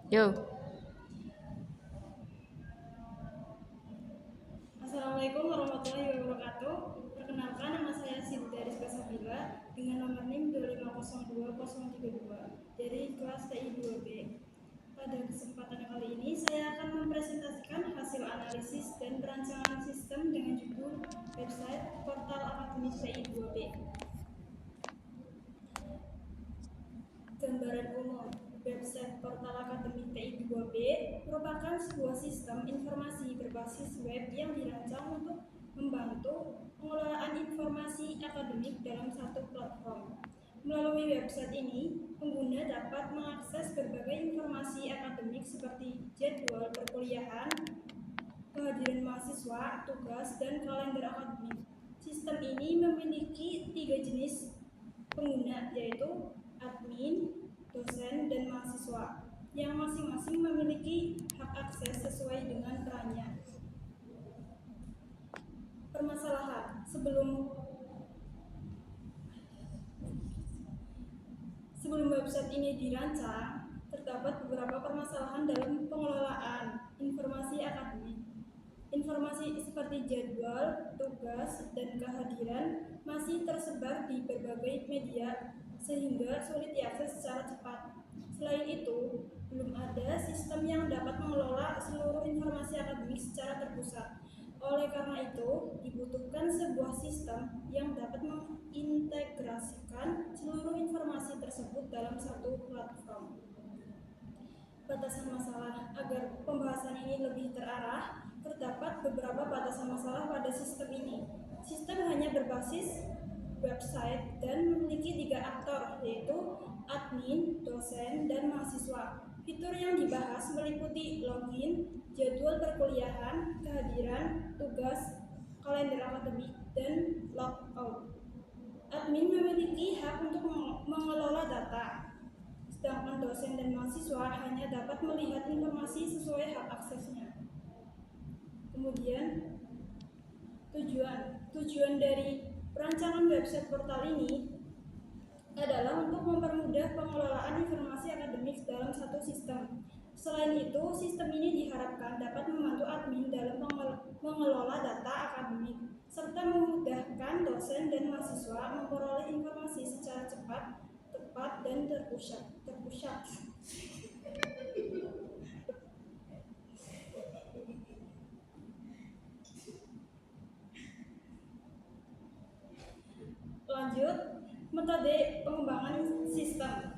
Yo, Assalamualaikum warahmatullahi wabarakatuh. Perkenalkan, nama saya Sinta Rizka Sabila dengan nomor NIM 2502032 dari kelas TI 2B. Pada kesempatan kali ini saya akan mempresentasikan hasil analisis dan perancangan sistem dengan judul website portal akademik TI 2B. Gambaran umum, website portal akademik TI 2B merupakan sebuah sistem informasi berbasis web yang dirancang untuk membantu pengelolaan informasi akademik dalam satu platform. Melalui website ini, pengguna dapat mengakses berbagai informasi akademik seperti jadwal perkuliahan, kehadiran mahasiswa, tugas, dan kalender akademik. Sistem ini memiliki 3 jenis pengguna, yaitu admin, dosen, dan mahasiswa, yang masing-masing memiliki hak akses sesuai dengan perannya. Permasalahan sebelum website ini dirancang, terdapat beberapa permasalahan dalam pengelolaan informasi akademik. Informasi seperti jadwal, tugas, dan kehadiran masih tersebar di berbagai media sehingga sulit diakses secara cepat. Selain itu, belum ada sistem yang dapat mengelola seluruh informasi akademik secara terpusat. Oleh karena itu, dibutuhkan sebuah sistem yang dapat mengintegrasikan seluruh informasi tersebut dalam satu platform. Batasan masalah. Agar pembahasan ini lebih terarah, terdapat beberapa batasan masalah pada sistem ini. Sistem hanya berbasis website dan memiliki 3 aktor, yaitu admin, dosen, dan mahasiswa. Fitur yang dibahas meliputi login, jadwal perkuliahan, kehadiran, tugas, kalender akademik, dan logout. Admin memiliki hak untuk mengelola data, sedangkan dosen dan mahasiswa hanya dapat melihat informasi sesuai hak aksesnya. Kemudian, tujuan dari perancangan website portal ini adalah untuk mempermudah pengelolaan informasi akademik dalam satu sistem. Selain itu, sistem ini diharapkan dapat membantu admin dalam mengelola data akademik, serta memudahkan dosen dan mahasiswa memperoleh informasi secara cepat, tepat, dan terpusat. Lanjut, metode pengembangan sistem.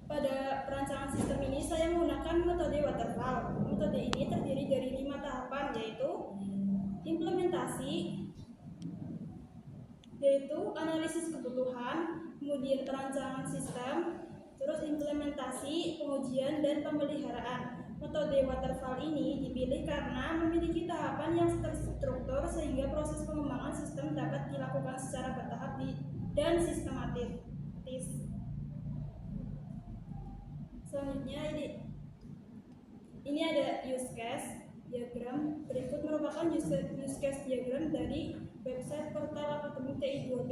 Pada perancangan sistem ini saya menggunakan metode waterfall. Metode ini terdiri dari 5 tahapan, yaitu implementasi, yaitu analisis kebutuhan, kemudian perancangan sistem, terus implementasi, pengujian, dan pemeliharaan. Metode waterfall ini dipilih karena memiliki tahapan yang terstruktur sehingga proses pengembangan sistem dapat dilakukan secara bertahap dan sistematis. Selanjutnya ini ada use case diagram. Berikut merupakan use case diagram dari website portal akademik TI 2B.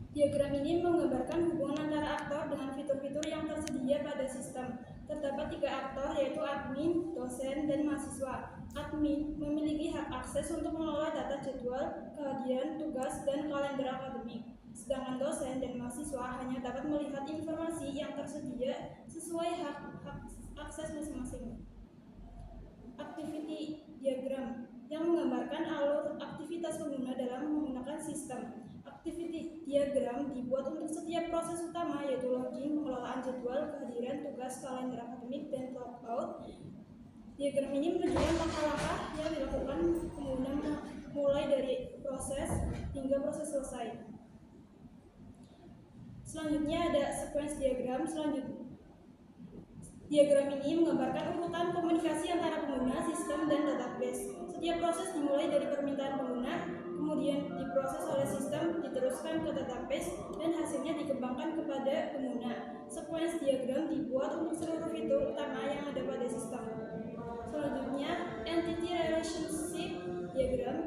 Diagram ini menggambarkan hubungan antara aktor dengan fitur-fitur yang tersedia pada sistem. Terdapat 3 aktor, yaitu admin, dosen, dan mahasiswa. Admin memiliki hak akses untuk mengelola data jadwal, kehadiran, tugas, dan kalender akademik. Sedangkan dosen dan mahasiswa hanya dapat melihat informasi yang tersedia sesuai hak akses masing-masing. Activity diagram yang menggambarkan alur aktivitas pengguna dalam menggunakan sistem. Activity diagram dibuat untuk setiap proses utama, yaitu login, pengelolaan jadwal, kehadiran, tugas, kalender akademik, dan logout. Diagram ini menunjukkan langkah-langkah yang dilakukan pengguna mulai dari proses hingga proses selesai. Selanjutnya ada sequence diagram. Diagram ini menggambarkan urutan komunikasi antara pengguna, sistem, dan database. Setiap proses dimulai dari permintaan pengguna, kemudian diproses oleh sistem, diteruskan ke database, dan hasilnya dikembangkan kepada pengguna. Sequence diagram dibuat untuk seluruh fitur utama yang ada pada sistem. Selanjutnya, Entity Relationship Diagram.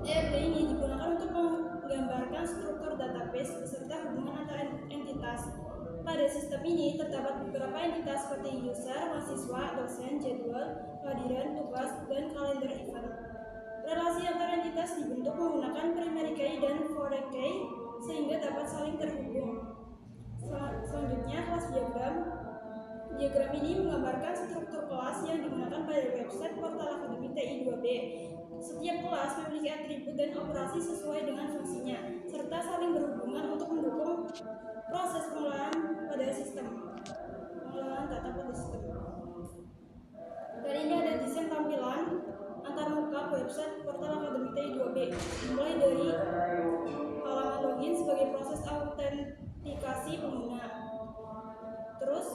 ERD ini digunakan untuk menggambarkan struktur database beserta hubungan antara entitas. Pada sistem ini terdapat beberapa entitas seperti user, mahasiswa, dosen, jadwal, kehadiran, tugas, dan kalender event. Relasi antar entitas dibentuk menggunakan primary key dan foreign key sehingga dapat saling terhubung. Selanjutnya, kelas diagram. Diagram ini menggambarkan struktur kelas yang digunakan pada website portal akademik TI2B. Setiap kelas memiliki atribut dan operasi sesuai dengan fungsinya, serta saling berhubungan untuk mendukung proses pengelolaan pada sistem. Pengelolaan data pada sistem. Dan ini ada desain tampilan antarmuka website portal akademik TI2B, mulai dari halaman login sebagai proses autentikasi pengguna. Terus,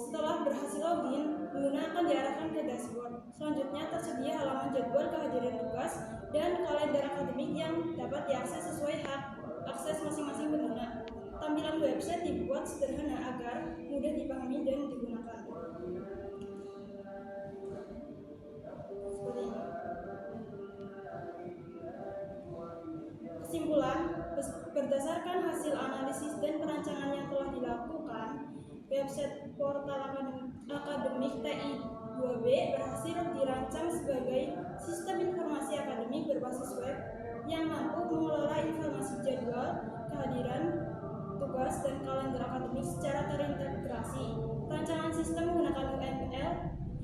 setelah berhasil login, pengguna akan diarahkan ke dashboard. Selanjutnya tersedia halaman jadwal kehadiran tugas dan kalender akademik yang dapat diakses sesuai hak akses masing-masing pengguna. Tampilan website dibuat sederhana agar mudah dipahami dan digunakan. Seperti ini. Kesimpulan, berdasarkan hasil analisis dan perancangan yang telah dilakukan, website portal akademik TI2B berhasil dirancang sebagai sistem informasi akademik berbasis web yang mampu mengelola informasi jadwal, kehadiran, tugas, dan kalender akademik secara terintegrasi. Rancangan sistem menggunakan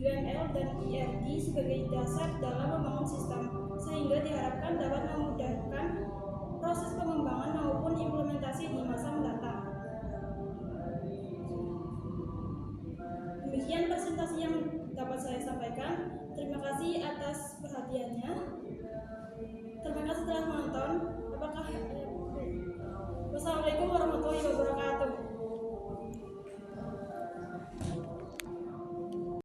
UML, dan IRD sebagai dasar dalam membangun sistem, sehingga diharapkan dapat memudahkan proses pengembangan maupun implementasi di masa mendatang. Demikian presentasi yang dapat saya sampaikan. Terima kasih atas perhatiannya. Terima kasih telah menonton. Wassalamualaikum